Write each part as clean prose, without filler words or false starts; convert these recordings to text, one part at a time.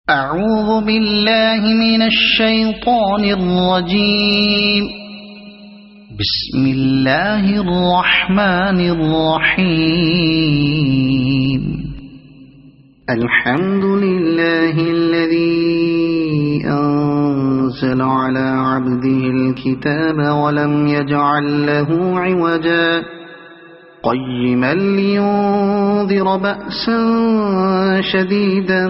أعوذ بالله من الشيطان الرجيم. بسم الله الرحمن الرحيم. الحمد لله الذي أنزل على عبده الكتاب ولم يجعل له عوجا قيما لينذر بأسا شديدا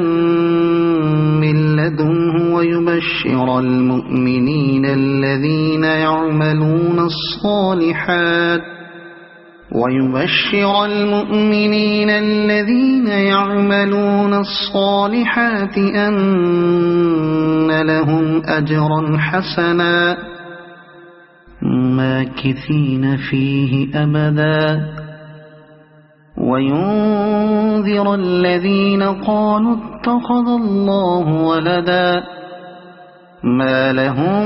من لدنه ويبشر المؤمنين الذين يعملون الصالحات أن لهم أجرا حسنا ماكثين فيه أبدا وينذر الذين قالوا اتخذ الله ولدا ما لهم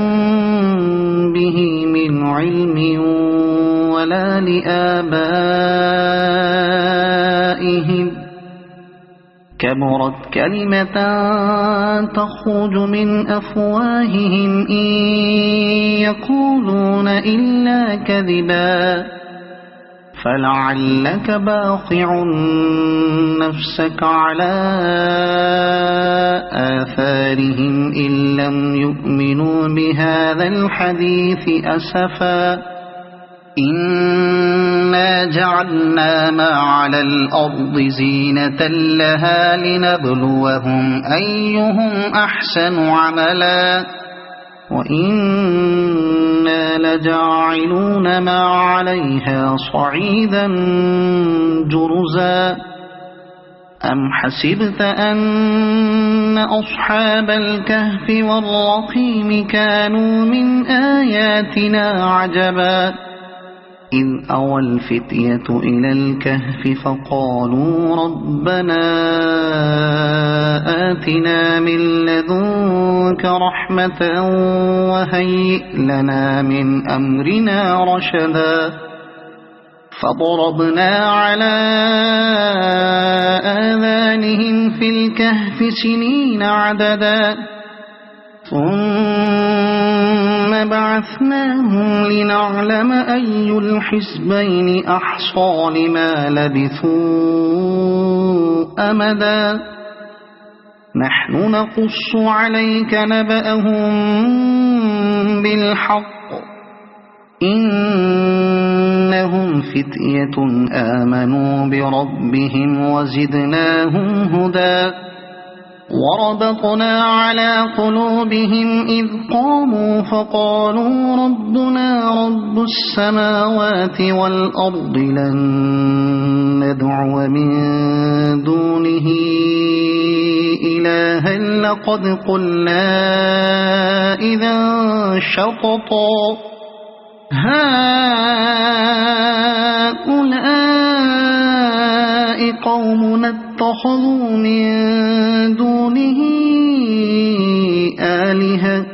به من علم ولا لآبائهم كبرت كلمة تخرج من أفواههم إن يقولون إلا كذبا فلعلك باخع نفسك على آثارهم إن لم يؤمنوا بهذا الحديث أسفا إنا جعلنا ما على الأرض زينة لها لنبلوهم أيهم أحسن عملا وإنا لجاعلون ما عليها صعيدا جرزا أم حسبت أن أصحاب الكهف والرقيم كانوا من آياتنا عجبا إذ أوى الفتية إلى الكهف فقالوا ربنا آتنا من لدنك رحمة وهيئ لنا من أمرنا رشدا فضربنا على آذانهم في الكهف سنين عددا ثم بعثناهم لنعلم أي الحزبين أحصى لما لبثوا أمدا نحن نقص عليك نبأهم بالحق إنهم فتية آمنوا بربهم وزدناهم هدى وربطنا على قلوبهم إذ قاموا فقالوا ربنا رب السماوات والأرض لن ندعو من دونه إلها لقد قلنا إذا شططا هؤلاء قومنا اتخذوا من دونه آلهة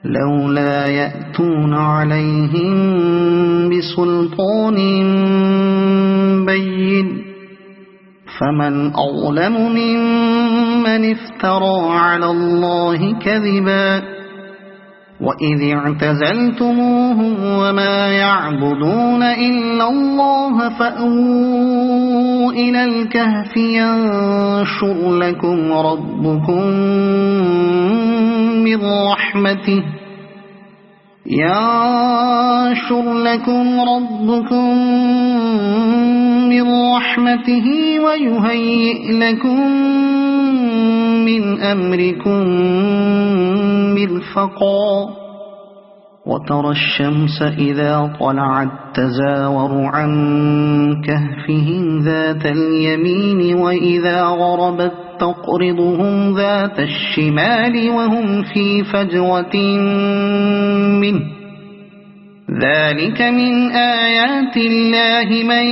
لولا يأتون عليهم بسلطان بين فمن أظلم ممن افترى على الله كذبا وإذ اعتزلتموهم وما يعبدون إلا الله فأووا إلى الكهف ينشر لكم ربكم من رحمته ويهيئ لكم من أمركم مرفقا وترى الشمس إذا طلعت تزاور عن كهفهم ذات اليمين وإذا غربت تقرضهم ذات الشمال وهم في فجوة منه ذلك من آيات الله من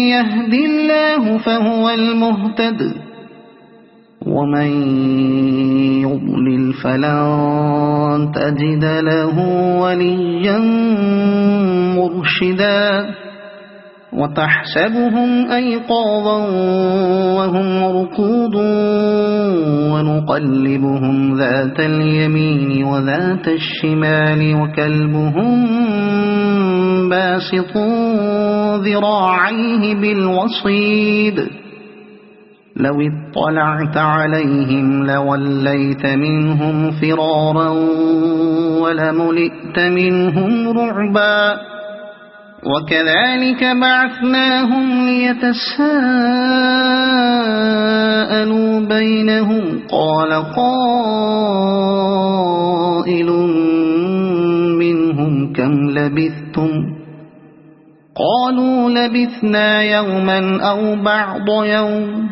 يهد الله فهو المهتد ومن يضلل فلن تجد له وليا مرشدا وتحسبهم أيقاظا وهم رقود ونقلبهم ذات اليمين وذات الشمال وكلبهم باسط ذراعيه بالوصيد لو اطلعت عليهم لوليت منهم فرارا ولملئت منهم رعبا وكذلك بعثناهم ليتساءلوا بينهم قال قائل منهم كم لبثتم قالوا لبثنا يوما أو بعض يوم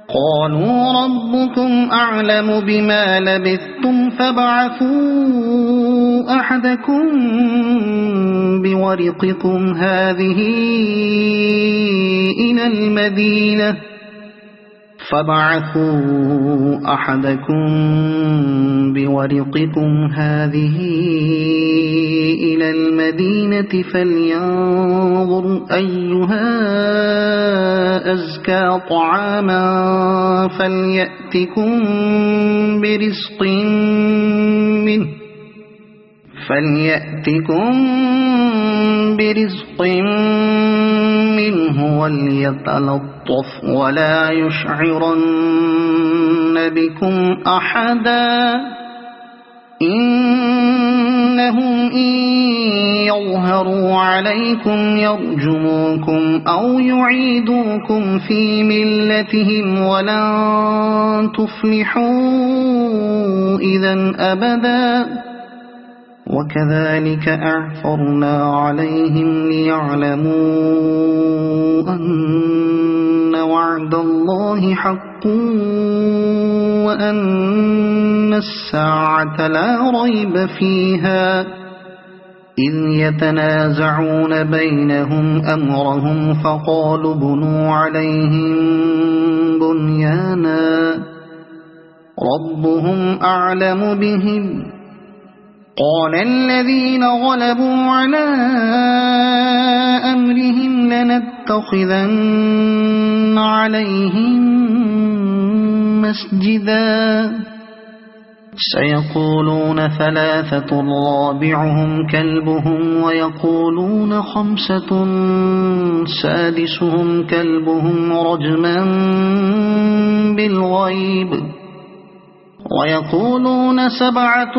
قالوا ربكم أعلم بما لبثتم فابعثوا أحدكم بورقكم هذه إلى المدينة فلينظر أيها أزكى طعاما فليأتكم برزق منه وليتلطف ولا يشعرن بكم أحدا إنهم إن يظهروا عليكم يرجموكم أو يعيدوكم في ملتهم ولن تفلحوا إذا أبدا وكذلك أعثرنا عليهم ليعلموا أن وعد الله حق وأن الساعة لا ريب فيها إذ يتنازعون بينهم أمرهم فقالوا بنوا عليهم بنيانا ربهم أعلم بهم قال الذين غلبوا على أمرهم لنتخذن عليهم مسجدا سيقولون ثلاثة رابعهم كلبهم ويقولون خمسة سادسهم كلبهم رجما بالغيب ويقولون سبعة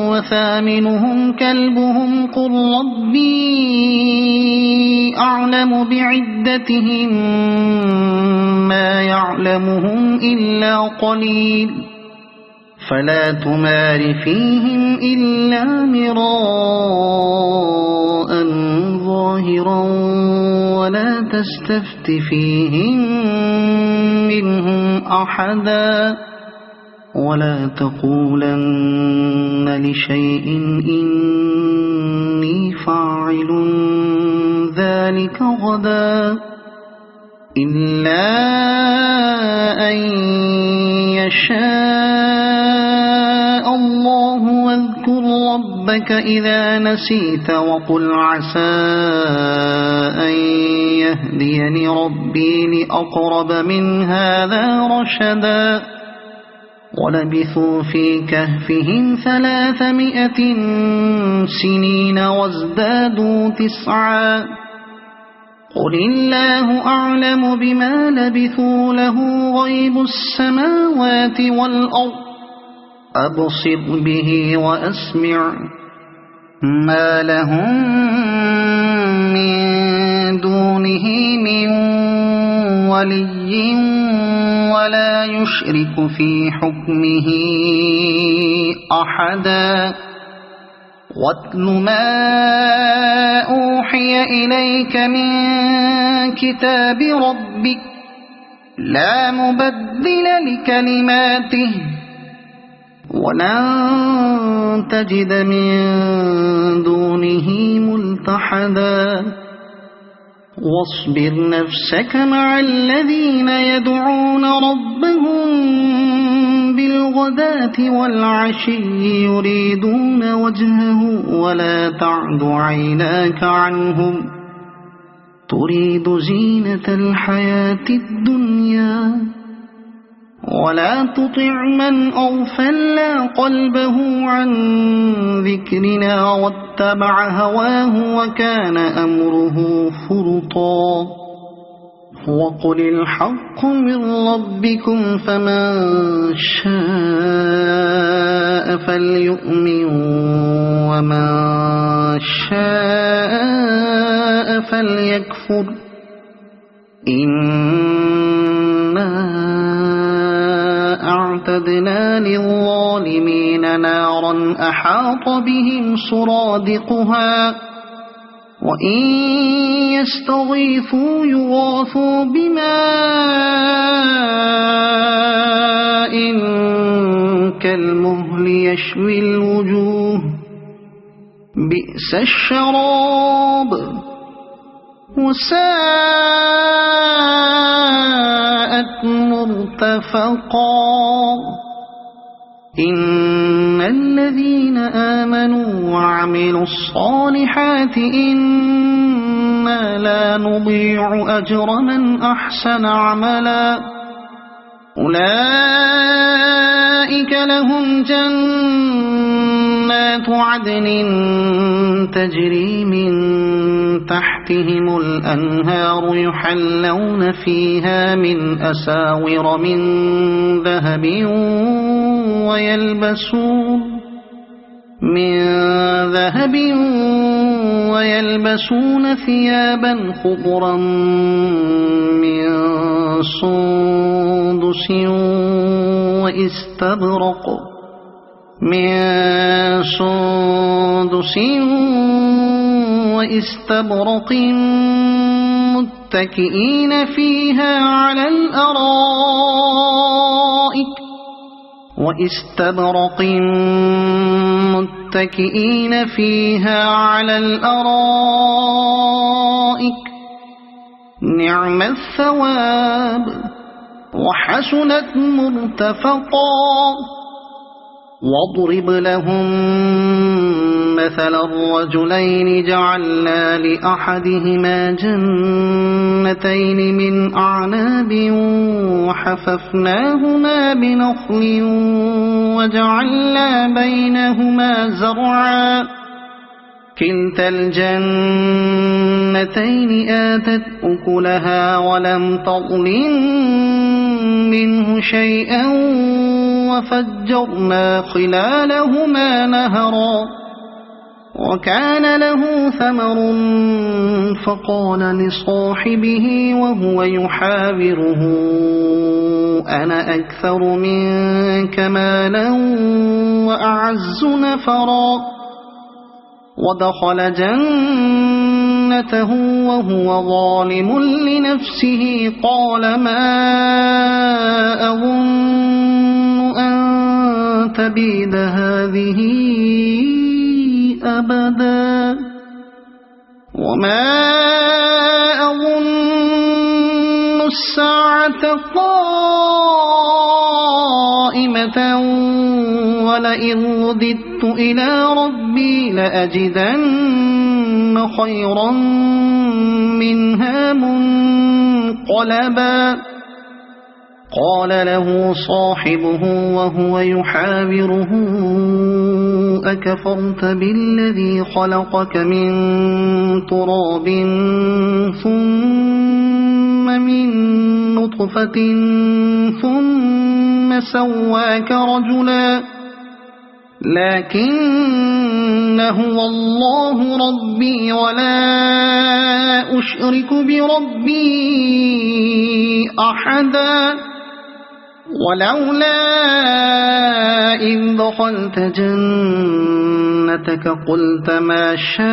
وثامنهم كلبهم قل ربي أعلم بعدتهم ما يعلمهم إلا قليل فلا تمار فيهم إلا مراء ظاهرا ولا تستفت فيهم منهم أحدا ولا تقولن لشيء إني فاعل ذلك غدا إلا أن يشاء الله واذكر ربك إذا نسيت وقل عسى أن يهديني ربي لأقرب من هذا رشدا ولبثوا في كهفهم 300 سنين وازدادوا 9 قل الله أعلم بما لبثوا له غيب السماوات والأرض أبصر به وأسمع ما لهم من دونه من ولي ولا يشرك في حكمه أحدا واتل ما أوحي إليك من كتاب ربك لا مبدل لكلماته ولن تجد من دونه ملتحدا واصبر نفسك مع الذين يدعون ربهم بالغداة والعشي يريدون وجهه ولا تعد عيناك عنهم تريد زينة الحياة الدنيا ولا تطع من أغفلنا قلبه عن ذكرنا واتبع هواه وكان أمره فرطا وقل الحق من ربكم فمن شاء فليؤمن ومن شاء فليكفر إنا أعتدنا للظالمين نارا أحاط بهم سرادقها وإن يستغيثوا يغاثوا بماء كالمهل يشوي الوجوه بئس الشراب وساءت مرتفقا إن الذين آمنوا وعملوا الصالحات إنا لا نضيع أجر من أحسن عملا أولئك لهم جنات عدن تجري من تحتهم الأنهار يحلون فيها من أساور من ذهب ويلبسون ثيابا خضرا من سندس واستبرق متكئين فيها على الأرائك نعم الثواب وحسنت مرتفقا واضرب لهم مثل الرجلين جعلنا لأحدهما جنتين من أعناب وحففناهما بنخل وجعلنا بينهما زرعا كلتا الجنتين آتت أكلها ولم تظلم منه شيئا وفجرنا خلالهما نهرا وكان له ثمر فقال لصاحبه وهو يحاوره أنا أكثر منك مالا وأعز نفرا ودخل جنته وهو ظالم لنفسه قال ما أظن أن تبيد هذه أبدا وما أظن الساعة قائمة ولئن رددت إلى ربي لأجدن خيرا منها منقلبا قال له صاحبه وهو يحاوره أكفرت بالذي خلقك من تراب ثم من نطفة ثم سواك رجلا لكن هو الله ربي ولا أشرك بربي أحدا ولولا إذ دخلت جنتك قلت ما شاء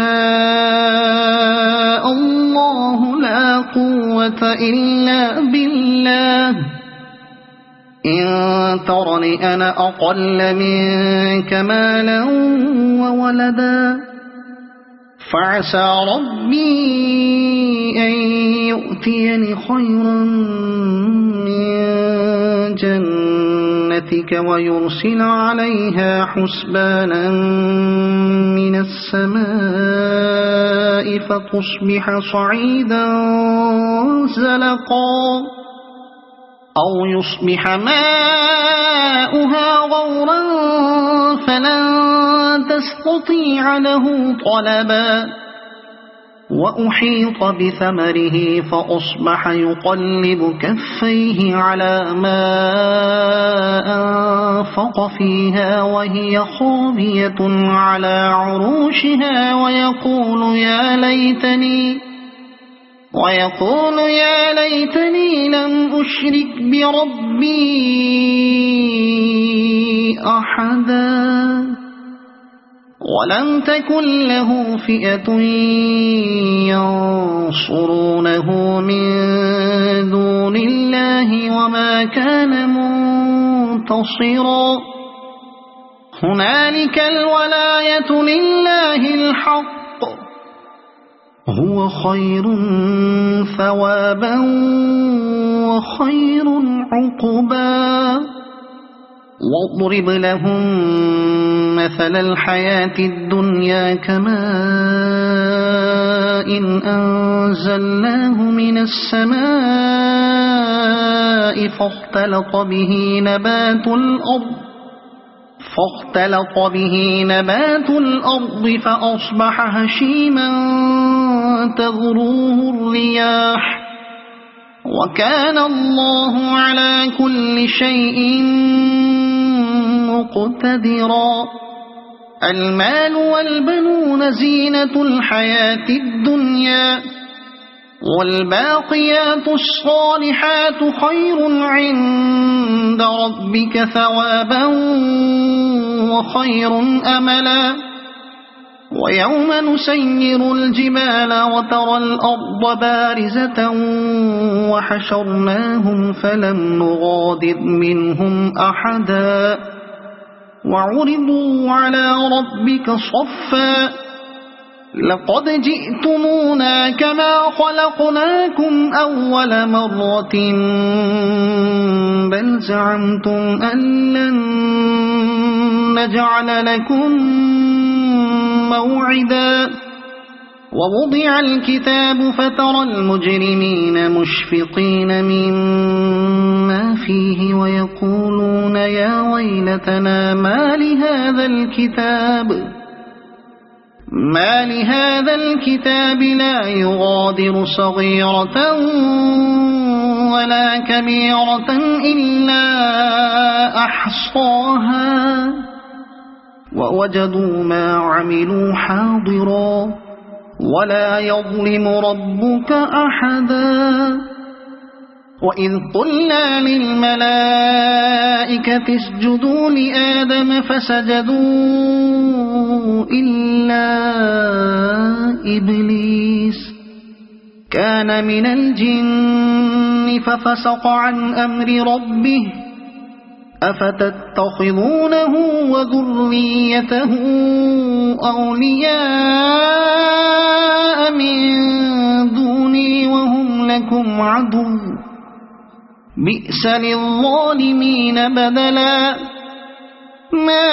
الله لا قوة إلا بالله إن ترني أنا أقل منك مالا وولدا فعسى ربي أن يؤتيني خيرا من جنتك برحمتك ويرسل عليها حسبانا من السماء فتصبح صعيدا زلقا أو يصبح ماؤها غورا فلن تستطيع له طلبا وأحيط بثمره فأصبح يقلب كفيه على ما أنفق فيها وهي خاوية على عروشها ويقول يا ليتني لم أشرك بربي أحدا ولم تكن له فئة ينصرونه من دون الله وما كان منتصرا هنالك الولاية لله الحق هو خير ثوابا وخير عقبا واضرب لهم مثل الحياة الدنيا كماء أنزلناه من السماء فاختلط به نبات الأرض فأصبح هشيما تذروه الرياح وكان الله على كل شيء مقتدرا المال والبنون زينة الحياة الدنيا والباقيات الصالحات خير عند ربك ثوابا وخير أملا ويوم نسير الجبال وترى الأرض بارزة وحشرناهم فلم نغادر منهم أحدا وعرضوا على ربك صفا لقد جئتمونا كما خلقناكم أول مرة بل زعمتم أن لن نجعل لكم موعدا ووضع الكتاب فترى المجرمين مشفقين مما فيه ويقولون يا ويلتنا ما لهذا الكتاب لا يغادر صغيرة ولا كبيرة إلا أحصاها ووجدوا ما عملوا حاضرا ولا يظلم ربك أحدا وإذ قلنا للملائكة اسجدوا لآدم فسجدوا إلا إبليس كان من الجن ففسق عن أمر ربه أفتتخذونه وذريته أولياء من دوني وهم لكم عدو بئس للظالمين بدلا ما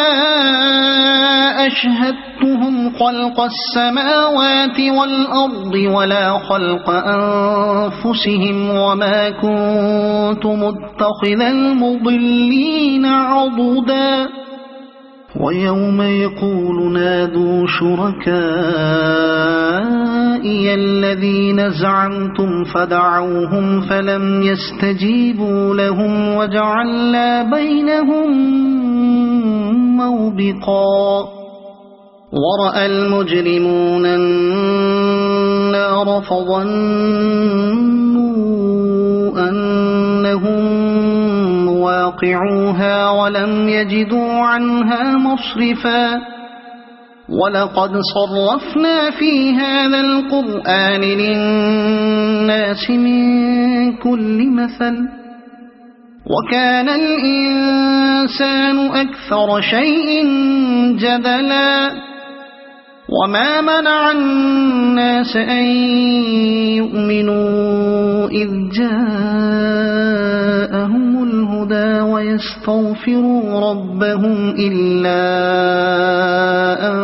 أشهدتهم خلق السماوات والأرض ولا خلق أنفسهم وما كنت متخذ المضلين عضدا ويوم يقول نادوا شركائي الذين زعمتم فدعوهم فلم يستجيبوا لهم وجعلنا بينهم موبقا ورأى المجرمون النار فظنوا أنهم مواقعوها ولم يجدوا عنها مصرفا ولقد صرفنا في هذا القرآن للناس من كل مثل وكان الإنسان أكثر شيء جدلا وما منع الناس أن يؤمنوا إذ جاءهم الهدى الهدى ويستغفروا ربهم إلا أن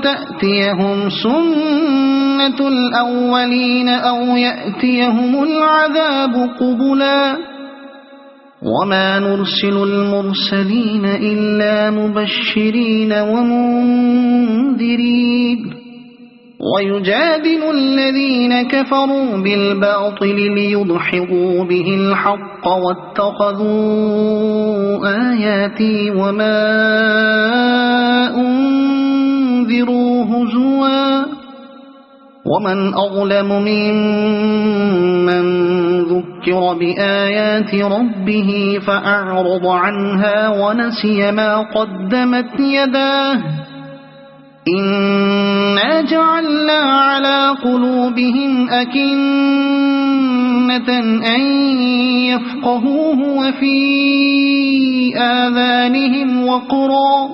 تأتيهم سنة الأولين أو يأتيهم العذاب قبلا وما نرسل المرسلين إلا مبشرين ومنذرين ويجادل الذين كفروا بالباطل ليدحضوا به الحق واتخذوا آياتي وما أنذروا هزوا ومن أظلم ممن ذكر بآيات ربه فأعرض عنها ونسي ما قدمت يداه إنا جعلنا على قلوبهم أكنة أن يفقهوه وفي آذانهم وقرا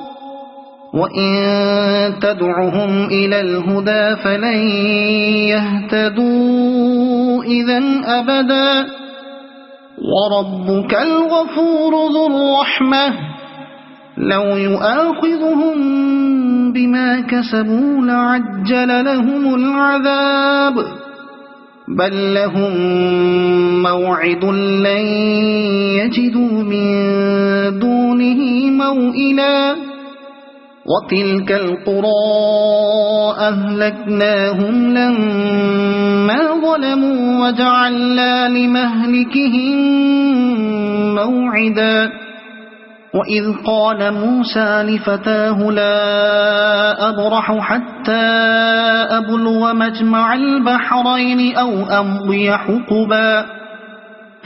وإن تدعهم إلى الهدى فلن يهتدوا إذا أبدا وربك الغفور ذو الرحمة لو يؤاخذهم بما كسبوا لعجل لهم العذاب بل لهم موعد لن يجدوا من دونه موئلا وتلك القرى أهلكناهم لما ظلموا وجعلنا لمهلكهم موعدا وإذ قال موسى لفتاه لا أبرح حتى أبلغ مجمع البحرين أو أمضي حقبا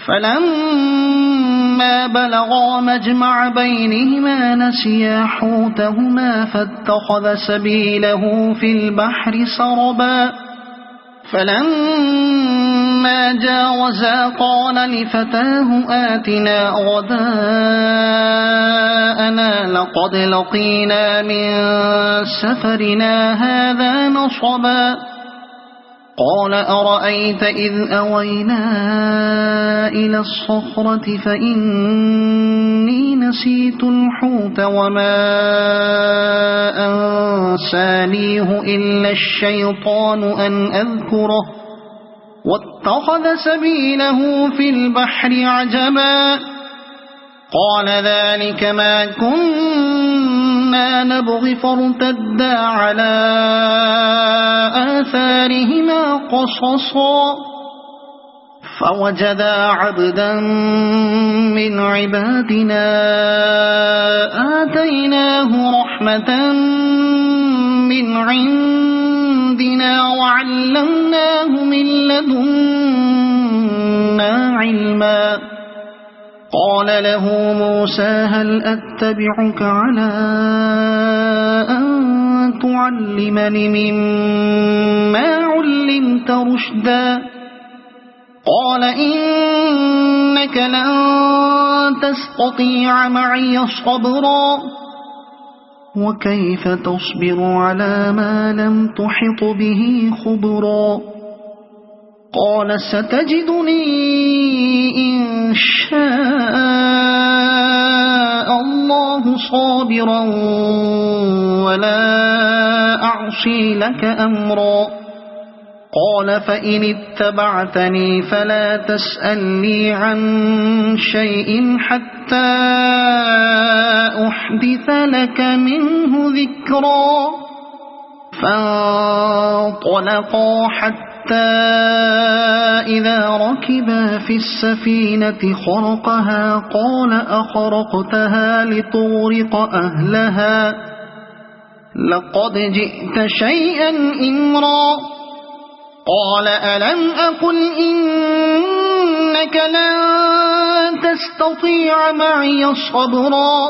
فلما بلغا مجمع بينهما نسيا حوتهما فاتخذ سبيله في البحر سربا فلما جاوزا قال لفتاه آتنا غداءنا لقد لقينا من سفرنا هذا نصبا قال أرأيت إذ أوينا إلى الصخرة فإني نسيت الحوت وما أنسانيه إلا الشيطان أن أذكره واتخذ سبيله في البحر عجبا قال ذلك ما كنا نبغي فارتدا على آثارهما قصصا فوجدا عبدا من عبادنا آتيناه رحمة من عندنا وعلمناه من لدنا علما قال له موسى هل أتبعك على أن تعلمني مما علمت رشدا قال إنك لن تستطيع معي صبرا وكيف تصبر على ما لم تحط به خبرا قال ستجدني إن شاء الله صابرا ولا أعصي لك أمرا قال فإن اتبعتني فلا تسألني عن شيء حتى أحدث لك منه ذكرا فانطلقا حتى إذا ركبا في السفينة خرقها قال أخرقتها لتغرق أهلها لقد جئت شيئا إمرا قال ألم أقل إنك لن تستطيع معي صبرا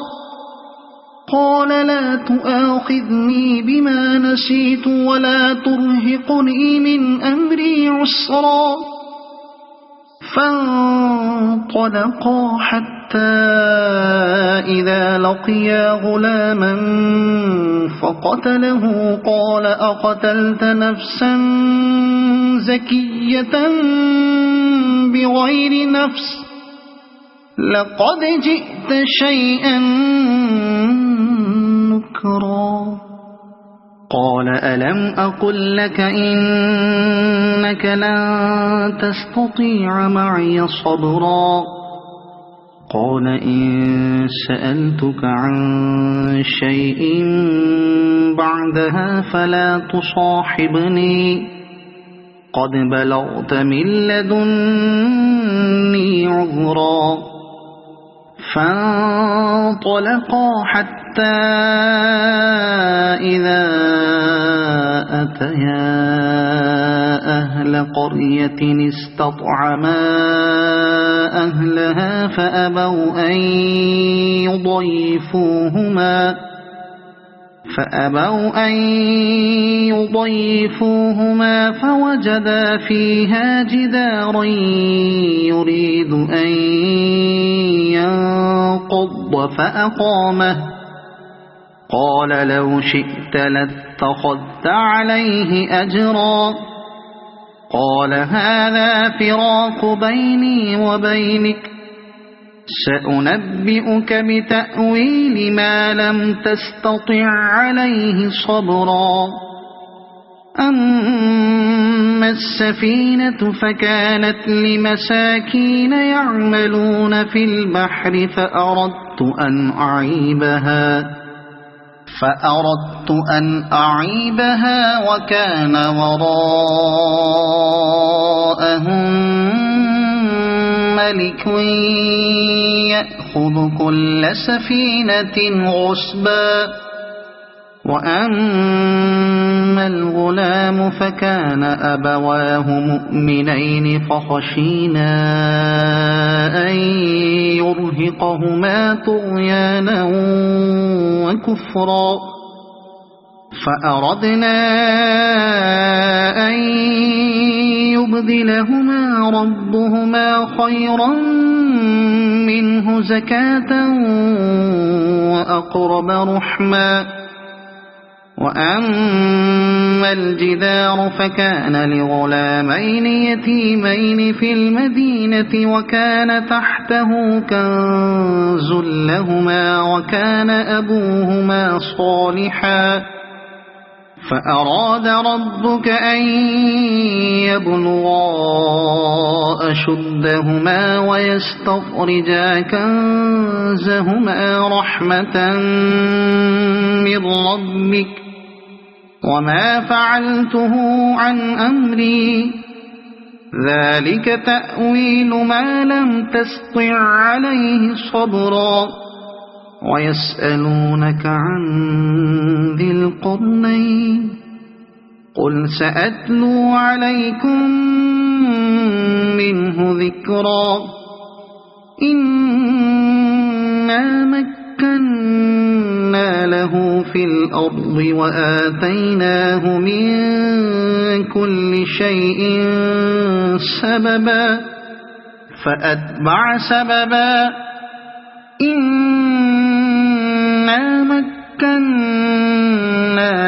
قال لا تؤاخذني بما نسيت ولا ترهقني من أمري عسرا فانطلقا حتى إذا لقيا غلاما فقتله قال أقتلت نفسا زكية بغير نفس لقد جئت شيئا نكرا قال ألم أقل لك إنك لن تستطيع معي صبرا قال إن سألتك عن شيء بعدها فلا تصاحبني قد بلغت من لدني عذرا فانطلقا حتى إذا أتيا أهل قرية استطعما أهلها فأبوا أن يضيفوهما فوجدا فيها جدارا يريد أن ينقض فأقامه قال لو شئت لاتخذت عليه أجرا قال هذا فراق بيني وبينك سأنبئك بتأويل ما لم تستطع عليه صبرا أما السفينة فكانت لمساكين يعملون في البحر فأردت أن أعيبها وكان وراءهم ملك يأخذ كل سفينة غصبا وأما الغلام فكان أبواه مؤمنين فخشينا أن يرهقهما طغيانا وكفرا فأردنا أن يبدلهما ربهما خيرا منه زكاة وأقرب رحما وأما الجدار فكان لغلامين يتيمين في المدينة وكان تحته كنز لهما وكان أبوهما صالحا فأراد ربك أن يبلغا أشدهما ويستخرجا كنزهما رحمة من ربك وما فعلته عن أمري ذلك تأويل ما لم تستطع عليه صبرا ويسألونك عن ذي القرنين قل سأتلو عليكم منه ذكرا إنا مكنا له في الأرض وآتيناه من كل شيء سببا فأتبع سببا إنا مكنا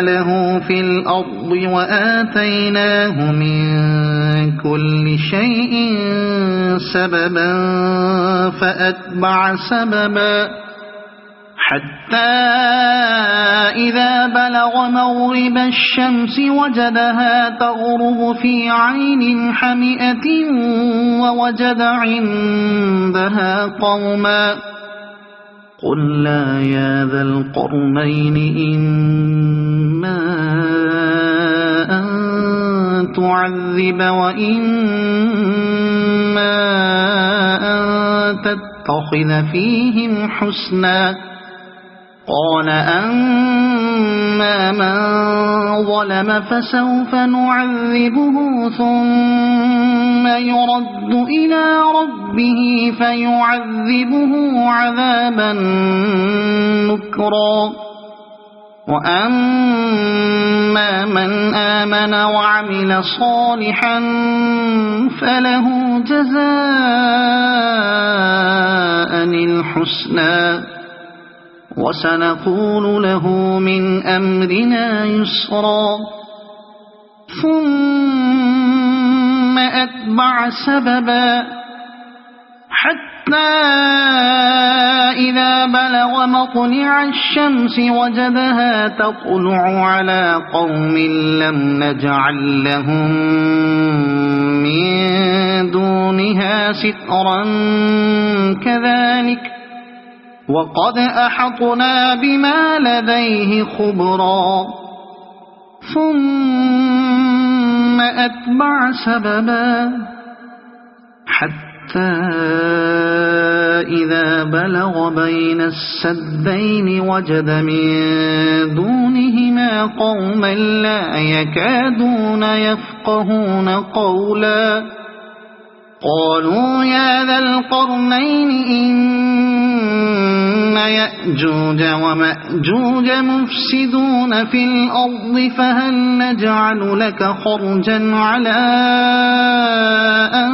له في الأرض وآتيناه من كل شيء سببا فأتبع سببا حتى إذا بلغ مغرب الشمس وجدها تغرب في عين حمئة ووجد عندها قوما قلنا يا ذا القرنين إما أن تعذب وإما أن تتخذ فيهم حسنا قال أما من ظلم فسوف نعذبه ثم يرد إلى ربه فيعذبه عذابا نكرا وأما من آمن وعمل صالحا فله جزاء الحسنى وسنقول له من أمرنا يسرا ثم أتبع سببا حتى إذا بلغ مطلع الشمس وجدها تطلع على قوم لم نجعل لهم من دونها سترا كذلك وقد أحطنا بما لديه خبرا ثم أتبع سببا حتى إذا بلغ بين السدين وجد من دونهما قوما لا يكادون يفقهون قولا قالوا يا ذا القرنين إن يأجوج ومأجوج مفسدون في الأرض فهل نجعل لك خرجا على أن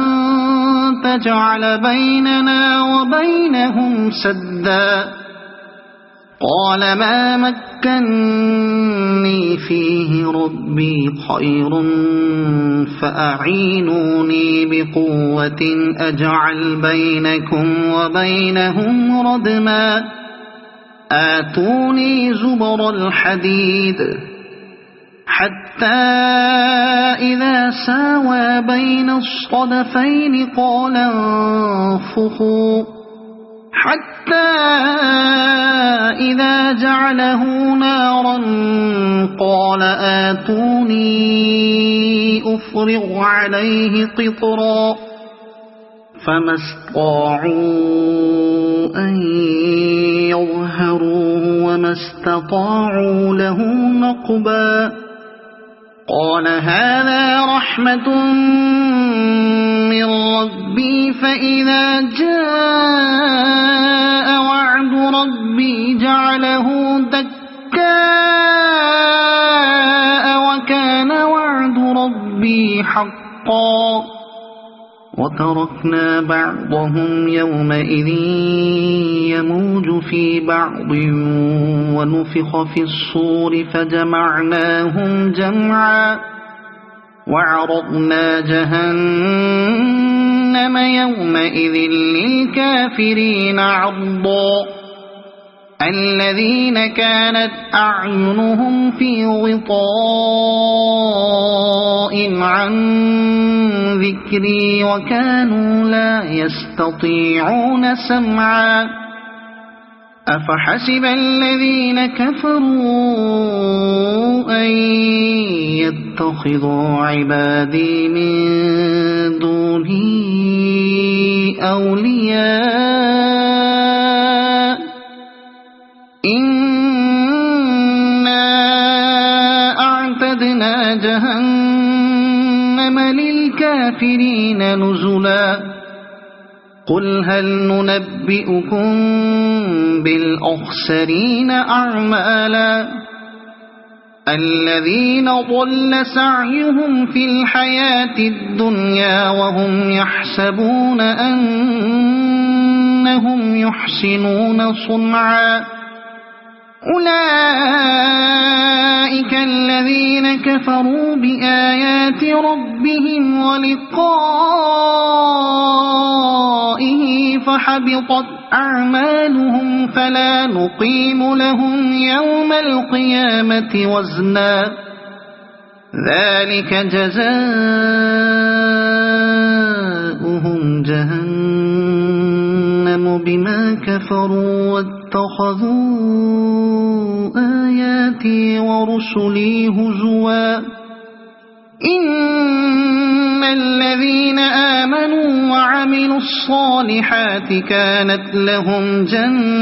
تجعل بيننا وبينهم سدا قال ما مكني فيه ربي خير فأعينوني بقوة أجعل بينكم وبينهم ردما آتوني زبر الحديد حتى إذا ساوى بين الصدفين قال انفخوا حتى إذا جعله نارا قال آتوني أفرغ عليه قطرا فما استطاعوا أن يظهروه وما استطاعوا له نقبا قال هذا رحمة من ربي فإذا جاء وعد ربي جعله دكاء وكان وعد ربي حقا وتركنا بعضهم يومئذ يموج في بعض ونفخ في الصور فجمعناهم جمعا وعرضنا جهنم يومئذ للكافرين عرضا الذين كانت أعينهم في غطاء عن ذكري وكانوا لا يستطيعون سمعا أفحسب الذين كفروا أن يتخذوا عبادي من دوني أولياء إنا أعتدنا جهنم للكافرين نزلا قل هل ننبئكم بالأخسرين أعمالا الذين ضل سعيهم في الحياة الدنيا وهم يحسبون أنهم يحسنون صنعا أولئك الذين كفروا بآيات ربهم ولقائه فحبطت أعمالهم فلا نقيم لهم يوم القيامة وزنا ذلك جزاؤهم جهنم بما كفروا واتخذوا آياتي ورسلي هزوا إن الذين آمنوا وعملوا الصالحات كانت لهم جنات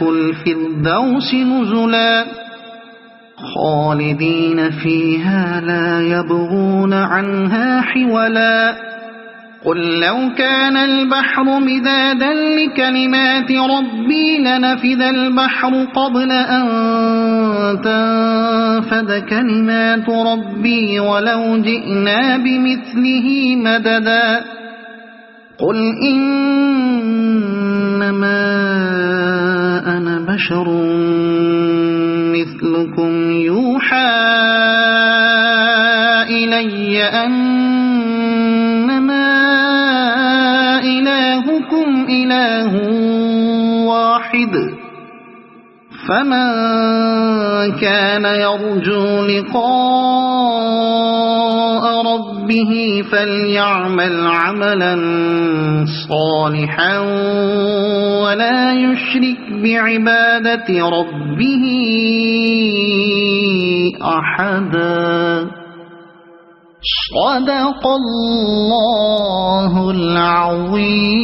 الفردوس نزلا خالدين فيها لا يبغون عنها حولا قل لو كان البحر مدادا لكلمات ربي لنفذ البحر قبل أن تنفد كلمات ربي ولو جئنا بمثله مددا قل إنما أنا بشر مثلكم يوحى إلي أنما إلهكم إله واحد فمن كان يرجو لقاء ربه فليعمل عملا صالحا ولا يشرك بعبادة ربه أحدا. صدق الله العظيم.